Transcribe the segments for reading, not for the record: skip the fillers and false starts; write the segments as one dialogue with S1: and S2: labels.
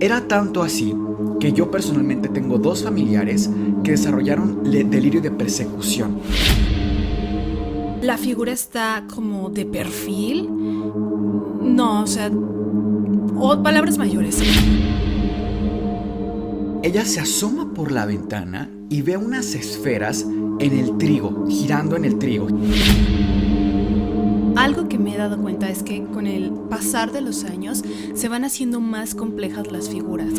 S1: Era tanto así que yo personalmente tengo dos familiares que desarrollaron delirio de persecución.
S2: La figura está como de perfil. No, o sea, o palabras mayores.
S1: Ella se asoma por la ventana y ve unas esferas en el trigo, girando en el trigo.
S2: Algo que me he dado cuenta es que con el pasar de los años se van haciendo más complejas las figuras.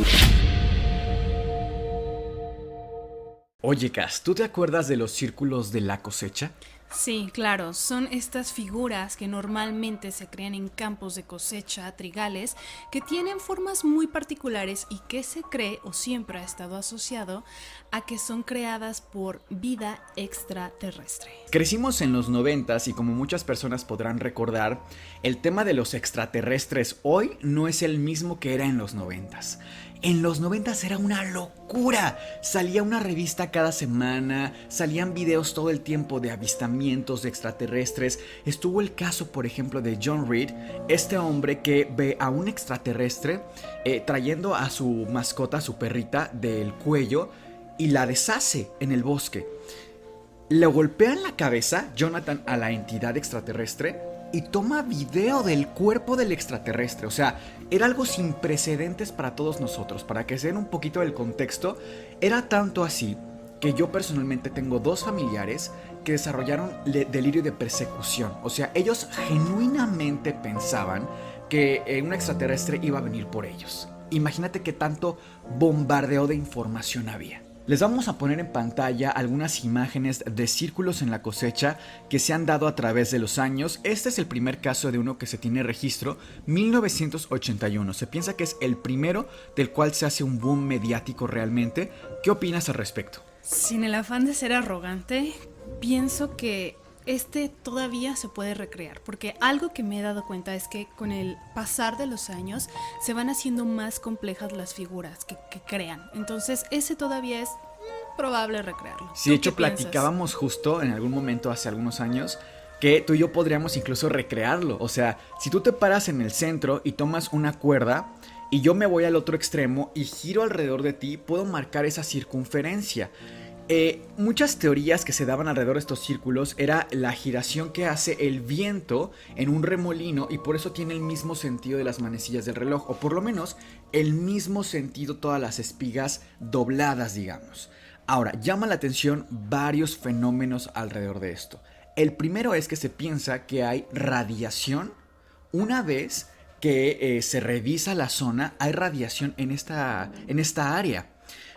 S1: Oye, Cass, ¿tú te acuerdas de los círculos de la cosecha?
S2: Sí, claro, son estas figuras que normalmente se crean en campos de cosecha, trigales, que tienen formas muy particulares y que se cree o siempre ha estado asociado a que son creadas por vida extraterrestre.
S1: Crecimos en los 90s y como muchas personas podrán recordar, el tema de los extraterrestres hoy no es el mismo que era en los 90s. En los 90s era una locura. Salía una revista cada semana, salían videos todo el tiempo de avistamientos de extraterrestres. Estuvo el caso, por ejemplo, de John Reed, este hombre que ve a un extraterrestre trayendo a su mascota, a su perrita, del cuello y la deshace en el bosque. Le golpea en la cabeza Jonathan a la entidad extraterrestre y toma video del cuerpo del extraterrestre. O sea, era algo sin precedentes para todos nosotros. Para que se den un poquito del contexto, era tanto así que yo personalmente tengo dos familiares que desarrollaron delirio de persecución. O sea, ellos genuinamente pensaban que un extraterrestre iba a venir por ellos. Imagínate qué tanto bombardeo de información había. Les vamos a poner en pantalla algunas imágenes de círculos en la cosecha que se han dado a través de los años. Este es el primer caso de uno que se tiene registro, 1981. Se piensa que es el primero del cual se hace un boom mediático realmente. ¿Qué opinas al respecto?
S2: Sin el afán de ser arrogante, pienso que este todavía se puede recrear, porque algo que me he dado cuenta es que con el pasar de los años se van haciendo más complejas las figuras que crean. Entonces ese todavía es probable recrearlo.
S1: Sí, de hecho platicábamos justo en algún momento hace algunos años que tú y yo podríamos incluso recrearlo. O sea, si tú te paras en el centro y tomas una cuerda y yo me voy al otro extremo y giro alrededor de ti, puedo marcar esa circunferencia. Muchas teorías que se daban alrededor de estos círculos era la giración que hace el viento en un remolino y por eso tiene el mismo sentido de las manecillas del reloj, o por lo menos el mismo sentido todas las espigas dobladas, digamos. Ahora, llama la atención varios fenómenos alrededor de esto. El primero es que se piensa que hay radiación. Una vez que se revisa la zona, hay radiación en esta área.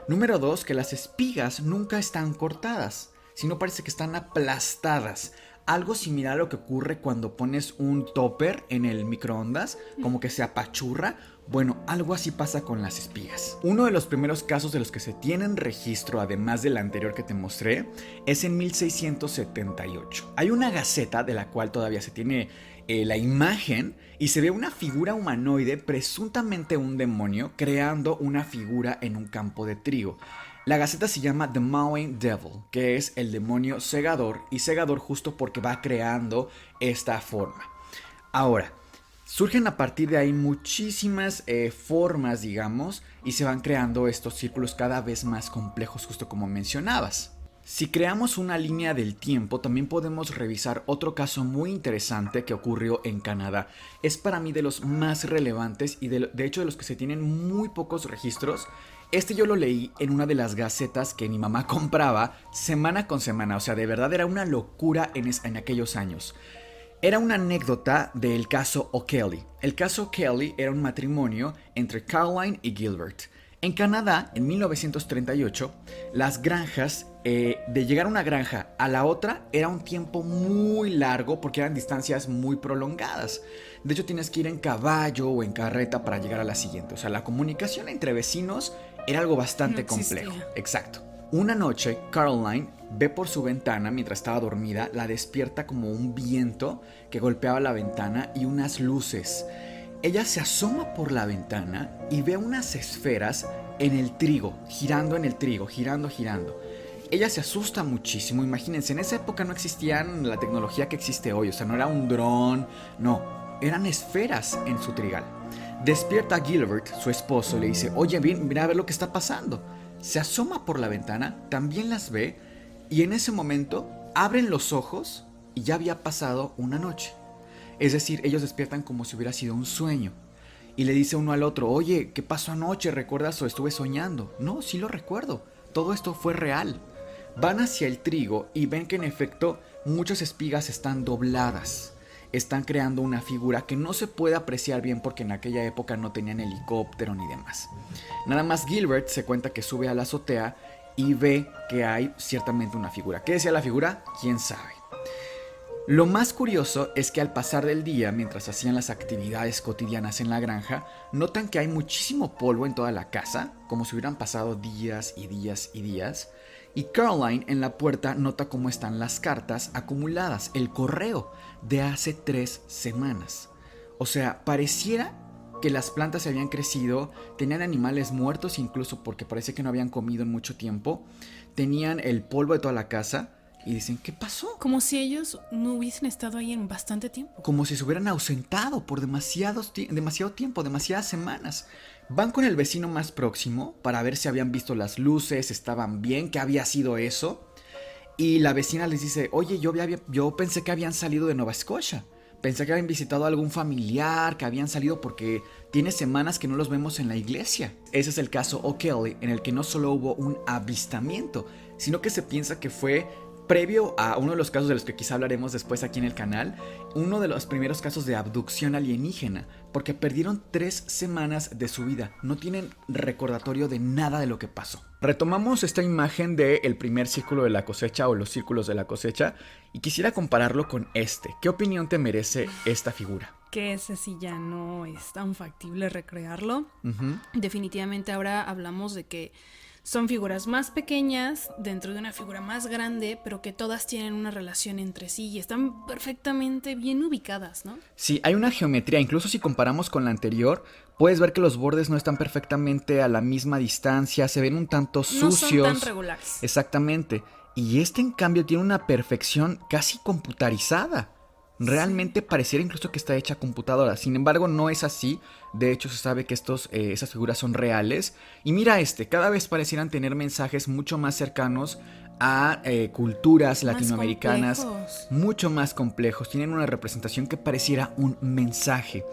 S1: Número 2, que las espigas nunca están cortadas, sino parece que están aplastadas. Algo similar a lo que ocurre cuando pones un topper en el microondas, como que se apachurra. Bueno, algo así pasa con las espigas. Uno de los primeros casos de los que se tienen registro, además del anterior que te mostré, es en 1678. Hay una gaceta de la cual todavía se tiene la imagen y se ve una figura humanoide, presuntamente un demonio, creando una figura en un campo de trigo. La gaceta se llama The Mowing Devil, que es el demonio segador, y segador justo porque va creando esta forma. Ahora, surgen a partir de ahí muchísimas formas, digamos, y se van creando estos círculos cada vez más complejos, justo como mencionabas. Si creamos una línea del tiempo, también podemos revisar otro caso muy interesante que ocurrió en Canadá. Es para mí de los más relevantes y de hecho de los que se tienen muy pocos registros. Este yo lo leí en una de las gacetas que mi mamá compraba semana con semana. O sea, de verdad era una locura en aquellos años. Era una anécdota del caso O'Kelly. El caso O'Kelly era un matrimonio entre Caroline y Gilbert. En Canadá, en 1938, las granjas, de llegar a una granja a la otra era un tiempo muy largo porque eran distancias muy prolongadas. De hecho, tienes que ir en caballo o en carreta para llegar a la siguiente. O sea, la comunicación entre vecinos era algo bastante complejo. Exacto. Una noche, Caroline ve por su ventana mientras estaba dormida, la despierta como un viento que golpeaba la ventana y unas luces. Ella se asoma por la ventana y ve unas esferas en el trigo, girando en el trigo, girando. Ella se asusta muchísimo. Imagínense, en esa época no existían la tecnología que existe hoy. O sea, no era un dron, no, eran esferas en su trigal. Despierta a Gilbert, su esposo, le dice, oye, mira a ver lo que está pasando. Se asoma por la ventana, también las ve, y en ese momento abren los ojos y ya había pasado una noche. Es decir, ellos despiertan como si hubiera sido un sueño. Y le dice uno al otro, oye, ¿qué pasó anoche? ¿Recuerdas o estuve soñando? No, sí lo recuerdo, todo esto fue real. Van hacia el trigo y ven que en efecto muchas espigas están dobladas. Están creando una figura que no se puede apreciar bien porque en aquella época no tenían helicóptero ni demás. Nada más Gilbert se cuenta que sube a la azotea y ve que hay ciertamente una figura. ¿Qué decía la figura? ¿Quién sabe? Lo más curioso es que al pasar del día, mientras hacían las actividades cotidianas en la granja, notan que hay muchísimo polvo en toda la casa, como si hubieran pasado días y días y días. Y Caroline en la puerta nota cómo están las cartas acumuladas, el correo de hace 3 semanas. O sea, pareciera que las plantas se habían crecido, tenían animales muertos incluso porque parece que no habían comido en mucho tiempo, tenían el polvo de toda la casa y dicen, ¿qué pasó?
S2: Como si ellos no hubiesen estado ahí en bastante tiempo.
S1: Como si se hubieran ausentado por demasiado tiempo, demasiadas semanas. Van con el vecino más próximo para ver si habían visto las luces, estaban bien, qué había sido eso. Y la vecina les dice, oye, yo pensé que habían salido de Nueva Escocia. Pensé que habían visitado a algún familiar, que habían salido porque tiene semanas que no los vemos en la iglesia. Ese es el caso O'Kelly, en el que no solo hubo un avistamiento, sino que se piensa que fue previo a uno de los casos de los que quizá hablaremos después aquí en el canal, uno de los primeros casos de abducción alienígena, porque perdieron 3 semanas de su vida, no tienen recordatorio de nada de lo que pasó. Retomamos esta imagen del primer círculo de la cosecha o los círculos de la cosecha y quisiera compararlo con este. ¿Qué opinión te merece esta figura?
S2: Que ese sí ya no es tan factible recrearlo.
S1: Uh-huh.
S2: Definitivamente ahora hablamos de que son figuras más pequeñas dentro de una figura más grande, pero que todas tienen una relación entre sí y están perfectamente bien ubicadas, ¿no?
S1: Sí, hay una geometría, incluso si comparamos con la anterior, puedes ver que los bordes no están perfectamente a la misma distancia, se ven un tanto sucios.
S2: No son tan regulares.
S1: Exactamente, y este en cambio tiene una perfección casi computarizada. Realmente pareciera incluso que está hecha a computadora. Sin embargo, no es así. De hecho, se sabe que esas figuras son reales. Y mira cada vez parecieran tener mensajes mucho más cercanos a culturas latinoamericanas. Mucho más complejos. Tienen una representación que pareciera un mensaje.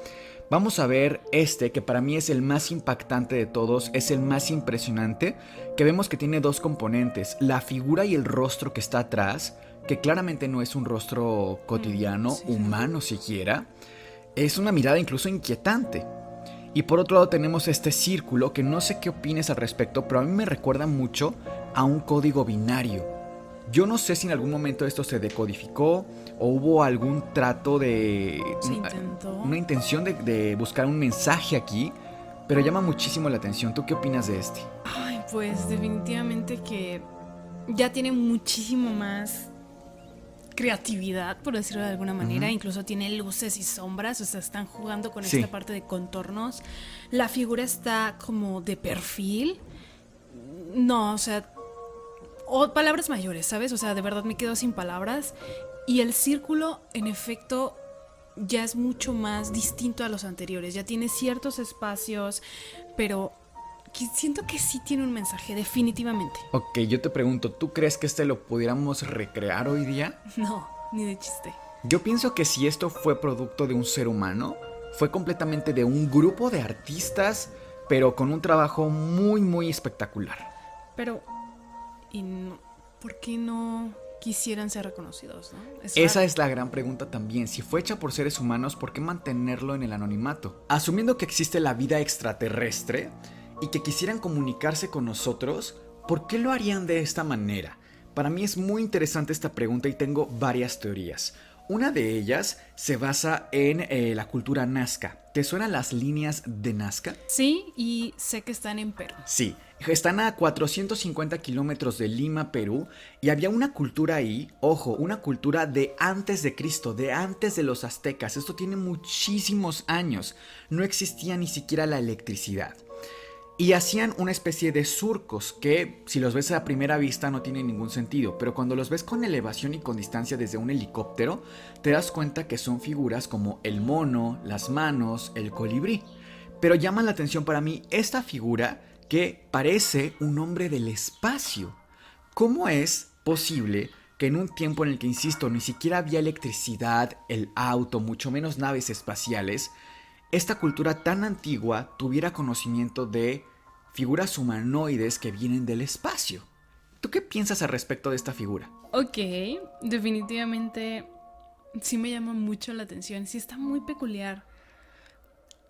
S1: Vamos a ver que para mí es el más impactante de todos, es el más impresionante, que vemos que tiene 2 componentes, la figura y el rostro que está atrás, que claramente no es un rostro cotidiano, sí, humano siquiera, es una mirada incluso inquietante. Y por otro lado tenemos este círculo que no sé qué opines al respecto, pero a mí me recuerda mucho a un código binario. Yo no sé si en algún momento esto se decodificó o hubo algún trato de...
S2: Se intentó.
S1: Una intención de buscar un mensaje aquí, pero llama muchísimo la atención. ¿Tú qué opinas de este?
S2: Ay, pues definitivamente que ya tiene muchísimo más creatividad, por decirlo de alguna manera. Incluso tiene luces y sombras, o sea, están jugando con esta parte de contornos. La figura está como de perfil. No, o sea... O palabras mayores, ¿sabes? O sea, de verdad me quedo sin palabras. Y el círculo, en efecto, ya es mucho más distinto a los anteriores. Ya tiene ciertos espacios, pero siento que sí tiene un mensaje, definitivamente.
S1: Ok, yo te pregunto, ¿tú crees que lo pudiéramos recrear hoy día?
S2: No, ni de chiste.
S1: Yo pienso que si esto fue producto de un ser humano, fue completamente de un grupo de artistas, pero con un trabajo muy, muy espectacular.
S2: Pero... ¿y no, por qué no quisieran ser reconocidos, no?
S1: Esa es la gran pregunta también. Si fue hecha por seres humanos, ¿por qué mantenerlo en el anonimato? Asumiendo que existe la vida extraterrestre y que quisieran comunicarse con nosotros, ¿por qué lo harían de esta manera? Para mí es muy interesante esta pregunta y tengo varias teorías. Una de ellas se basa en la cultura Nazca. ¿Te suenan las líneas de Nazca?
S2: Sí, y sé que están en Perú.
S1: Sí, están a 450 kilómetros de Lima, Perú, y había una cultura ahí, ojo, una cultura de antes de Cristo, de antes de los aztecas. Esto tiene muchísimos años. No existía ni siquiera la electricidad. Y hacían una especie de surcos que, si los ves a primera vista, no tienen ningún sentido. Pero cuando los ves con elevación y con distancia desde un helicóptero, te das cuenta que son figuras como el mono, las manos, el colibrí. Pero llama la atención para mí esta figura que parece un hombre del espacio. ¿Cómo es posible que en un tiempo en el que, insisto, ni siquiera había electricidad, el auto, mucho menos naves espaciales, esta cultura tan antigua tuviera conocimiento de figuras humanoides que vienen del espacio? ¿Tú qué piensas al respecto de esta figura?
S2: Ok, definitivamente sí me llama mucho la atención, sí está muy peculiar.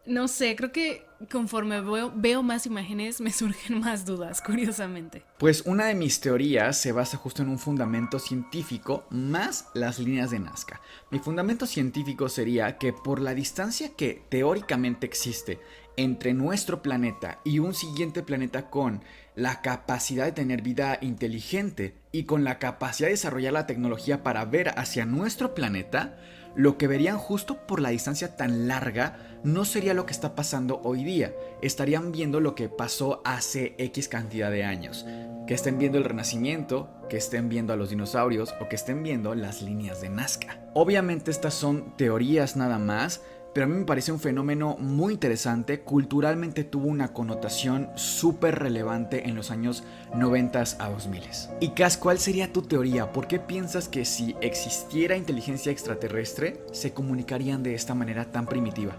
S2: No sé, creo que conforme veo más imágenes me surgen más dudas, curiosamente.
S1: Pues una de mis teorías se basa justo en un fundamento científico más las líneas de Nazca. Mi fundamento científico sería que por la distancia que teóricamente existe entre nuestro planeta y un siguiente planeta con la capacidad de tener vida inteligente y con la capacidad de desarrollar la tecnología para ver hacia nuestro planeta, lo que verían justo por la distancia tan larga no sería lo que está pasando hoy día. Estarían viendo lo que pasó hace X cantidad de años. Que estén viendo el Renacimiento, que estén viendo a los dinosaurios o que estén viendo las líneas de Nazca. Obviamente estas son teorías nada más, pero a mí me parece un fenómeno muy interesante. Culturalmente tuvo una connotación súper relevante en los años 90 a 2000. Y Cas, ¿cuál sería tu teoría? ¿Por qué piensas que si existiera inteligencia extraterrestre se comunicarían de esta manera tan primitiva?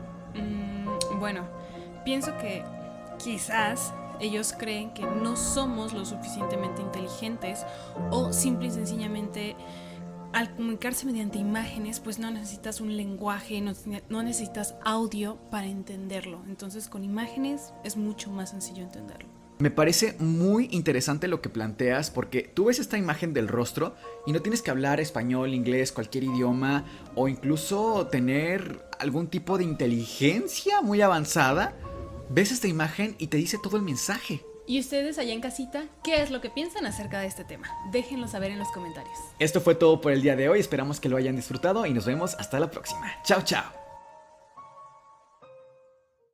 S2: Bueno, pienso que quizás ellos creen que no somos lo suficientemente inteligentes o simple y sencillamente al comunicarse mediante imágenes pues no necesitas un lenguaje, no necesitas audio para entenderlo. Entonces con imágenes es mucho más sencillo entenderlo.
S1: Me parece muy interesante lo que planteas porque tú ves esta imagen del rostro y no tienes que hablar español, inglés, cualquier idioma o incluso tener algún tipo de inteligencia muy avanzada. Ves esta imagen y te dice todo el mensaje.
S2: ¿Y ustedes allá en casita, qué es lo que piensan acerca de este tema? Déjenlo saber en los comentarios.
S1: Esto fue todo por el día de hoy, esperamos que lo hayan disfrutado y nos vemos hasta la próxima. Chao, chao.